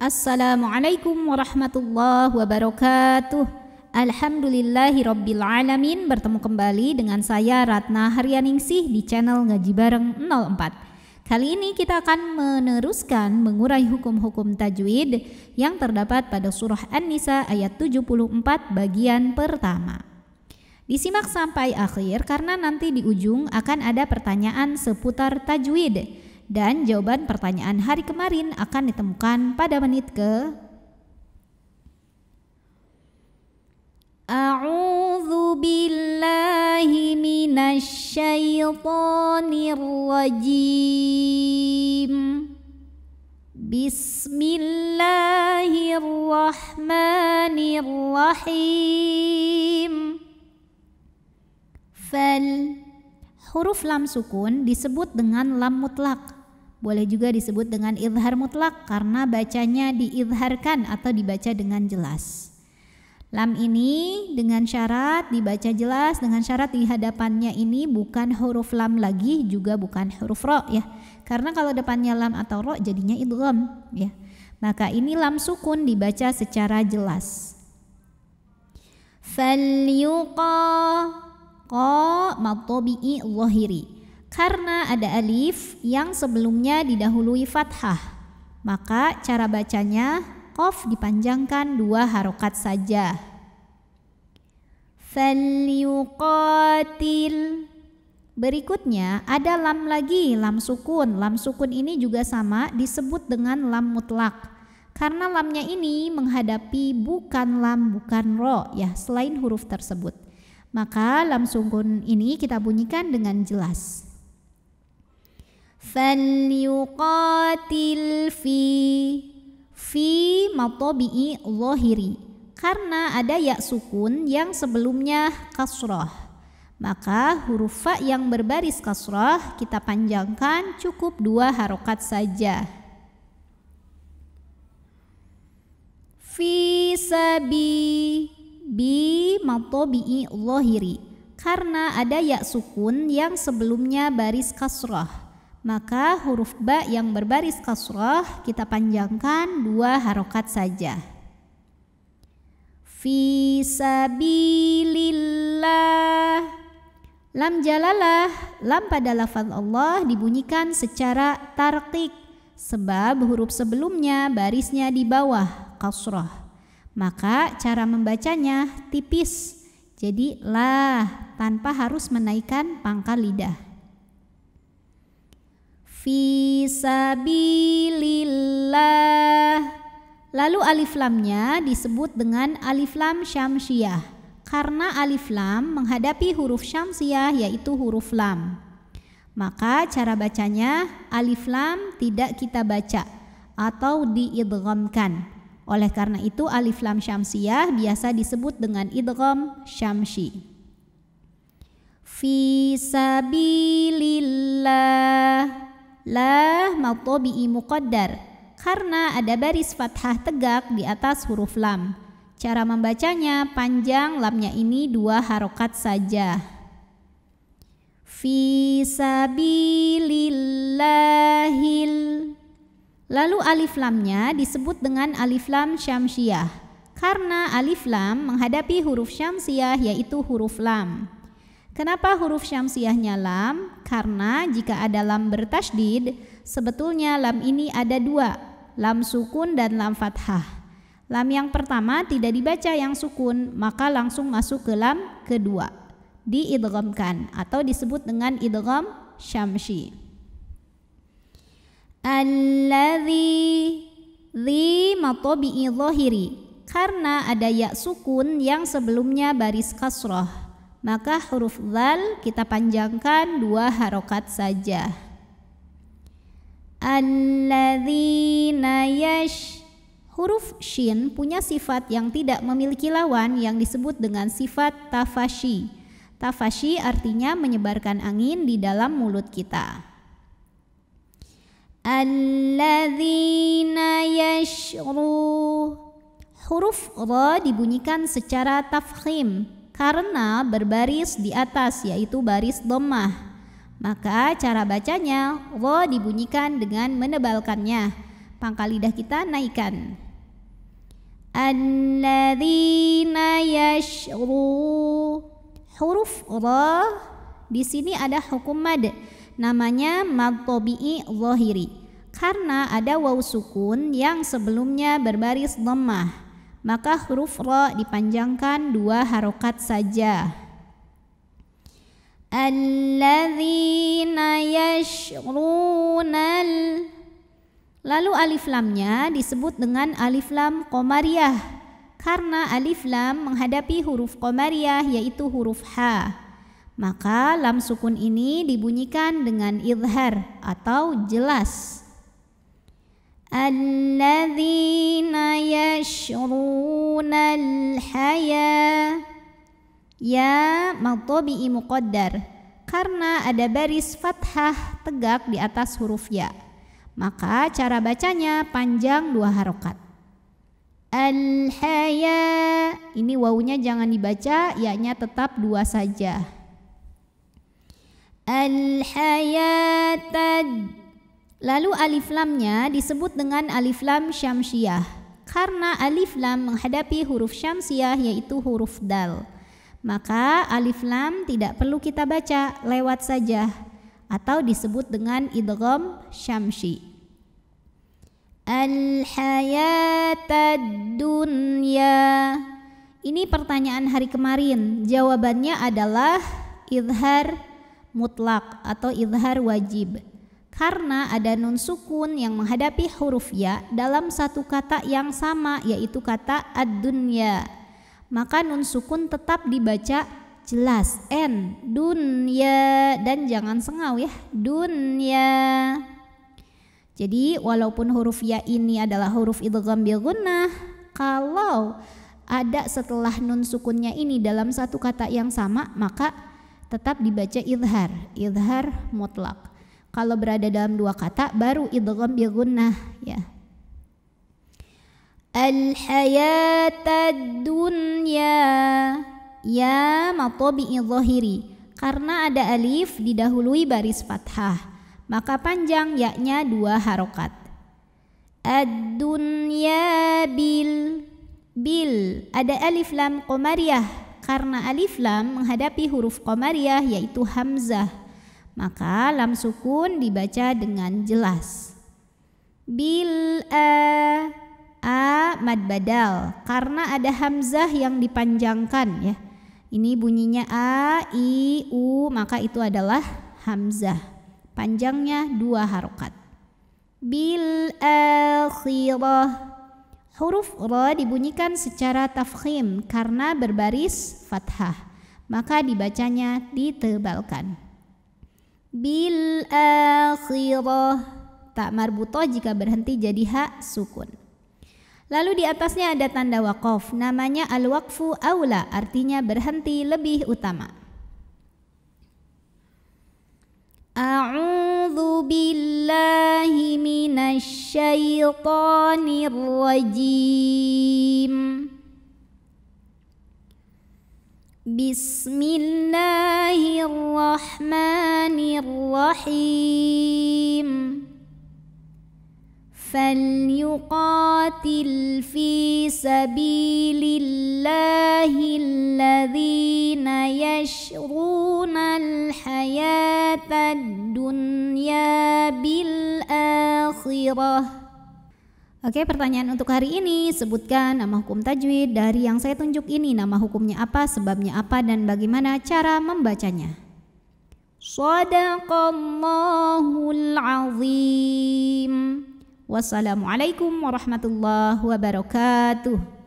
Assalamualaikum warahmatullahi wabarakatuh. Alhamdulillahirrabbilalamin. Bertemu kembali dengan saya Ratna Haryaningsih di channel Ngaji Bareng 04. Kali ini kita akan meneruskan mengurai hukum-hukum tajwid yang terdapat pada surah An-Nisa ayat 74 bagian pertama. Disimak sampai akhir karena nanti di ujung akan ada pertanyaan seputar tajwid. Dan jawaban pertanyaan hari kemarin akan ditemukan pada menit ke A'udzu billahi minasyaitonir rajim. Bismillahirrahmanirrahim. Fal. Huruf lam sukun disebut dengan lam mutlak. Boleh juga disebut dengan idhar mutlak karena bacanya diidharkan atau dibaca dengan jelas. Lam ini dengan syarat dibaca jelas, dengan syarat di hadapannya ini bukan huruf lam lagi, juga bukan huruf ro ya. Karena kalau depannya lam atau ro jadinya idgham ya. Maka ini lam sukun dibaca secara jelas. Falyuqa qa matobi'i zahiri. Karena ada alif yang sebelumnya didahului fathah, maka cara bacanya qaf dipanjangkan 2 harokat saja. Falyuqatil. Berikutnya ada lam lagi, lam sukun. Lam sukun ini juga sama disebut dengan lam mutlak. Karena lamnya ini menghadapi bukan lam, bukan ro ya, selain huruf tersebut. Maka lam sukun ini kita bunyikan dengan jelas. Falyuqatil fi matobi'i zahiri. Karena ada ya sukun yang sebelumnya kasrah, maka huruf fa yang berbaris kasrah kita panjangkan cukup 2 harokat saja. Fi sabi bi matobi'i zahiri. Karena ada ya sukun yang sebelumnya baris kasrah, maka huruf ba yang berbaris kasrah kita panjangkan 2 harokat saja. Fi sabilillah. Lam jalalah, lam pada lafaz Allah dibunyikan secara tarqiq sebab huruf sebelumnya barisnya di bawah kasrah. Maka cara membacanya tipis, jadi lah tanpa harus menaikkan pangkal lidah. Fi sabilillah. Lalu alif lamnya disebut dengan alif lam syamsiyah karena alif lam menghadapi huruf syamsiyah yaitu huruf lam. Maka cara bacanya alif lam tidak kita baca atau diidghamkan. Oleh karena itu alif lam syamsiyah biasa disebut dengan idgham syamsi. Fi sabilillah. La matobi'i muqaddar. Karena ada baris fathah tegak di atas huruf lam. Cara membacanya panjang lamnya ini 2 harokat saja. Fi sabilillahil. Lalu alif lamnya disebut dengan alif lam syamsiyah. Karena alif lam menghadapi huruf syamsiyah yaitu huruf lam. Kenapa huruf syamsiyahnya lam? Karena jika ada lam bertasydid, sebetulnya lam ini ada 2. Lam sukun dan lam fathah. Lam yang pertama tidak dibaca yang sukun, maka langsung masuk ke lam kedua, diidghamkan atau disebut dengan idgham syamsi. Alladzi dzi matobi'i zahiri. Karena ada ya sukun yang sebelumnya baris kasrah, maka huruf dzal kita panjangkan 2 harokat saja. Alladzina yash. Huruf shin punya sifat yang tidak memiliki lawan yang disebut dengan sifat tafashi. Tafashi artinya menyebarkan angin di dalam mulut kita. Alladzina yashru. Huruf ra dibunyikan secara tafkhim karena berbaris di atas yaitu baris dhammah. Maka cara bacanya ro dibunyikan dengan menebalkannya. pangkal lidah kita naikkan. Alladzina yashru. Huruf ra di sini ada hukum mad, namanya mad tabi'i zahiri. Karena ada waw sukun yang sebelumnya berbaris dhammah, maka huruf ra dipanjangkan 2 harokat saja. Alladzina yashrunal. Lalu alif lamnya disebut dengan alif lam qamariyah karena alif lam menghadapi huruf qamariyah yaitu huruf ha. Maka lam sukun ini dibunyikan dengan idhar atau jelas. Alladzina yashrunal haya. Ya mad tabi'i muqaddar karena ada baris fathah tegak di atas huruf ya. Maka cara bacanya panjang 2 harokat. Al-haya, ini wawunya jangan dibaca, ya-nya tetap 2 saja. Al-hayatad. Lalu alif lamnya disebut dengan alif lam syamsiyah karena alif lam menghadapi huruf syamsiyah yaitu huruf dal. Maka alif lam tidak perlu kita baca, lewat saja atau disebut dengan idgham syamsi. Al-hayatad dunya. Ini pertanyaan hari kemarin. Jawabannya adalah idhar mutlak atau idhar wajib. Karena ada nun sukun yang menghadapi huruf ya dalam satu kata yang sama yaitu kata ad-dunya. Maka nun sukun tetap dibaca jelas n dunya dan jangan sengau ya dunya. Jadi walaupun huruf ya ini adalah huruf idgham bil gunnah, kalau ada setelah nun sukunnya ini dalam satu kata yang sama maka tetap dibaca idhar mutlak. Kalau berada dalam 2 kata baru idgham bil gunnah ya. Al-hayatad dunya. Ya mad tabi'i zahiri karena ada alif didahului baris fathah, maka panjang ya-nya 2 harokat. Ad-dunya bil ada alif lam qamariyah karena alif lam menghadapi huruf qamariyah yaitu hamzah, maka lam sukun dibaca dengan jelas. Bil a mad badal karena ada hamzah yang dipanjangkan ya. Ini bunyinya a, i, u, maka itu adalah hamzah. Panjangnya 2 harokat. Bil akhirah. Huruf ra dibunyikan secara tafkhim karena berbaris fathah, maka dibacanya ditebalkan. Bil akhirah. Tak marbutoh jika berhenti jadi ha sukun. Lalu di atasnya ada tanda waqaf, namanya al-waqfu aula, artinya berhenti lebih utama. A'udzu billahi minasy syaithanir rajim. Bismillahirrahmanirrahim. فليقاتل في سبيل الله الذين يشرون الحياة الدنيا بالآخرة. Oke, pertanyaan untuk hari ini, sebutkan nama hukum tajwid dari yang saya tunjuk ini. Nama hukumnya apa, sebabnya apa, dan bagaimana cara membacanya. Shadaqallahul azim. Wassalamualaikum warahmatullahi wabarakatuh.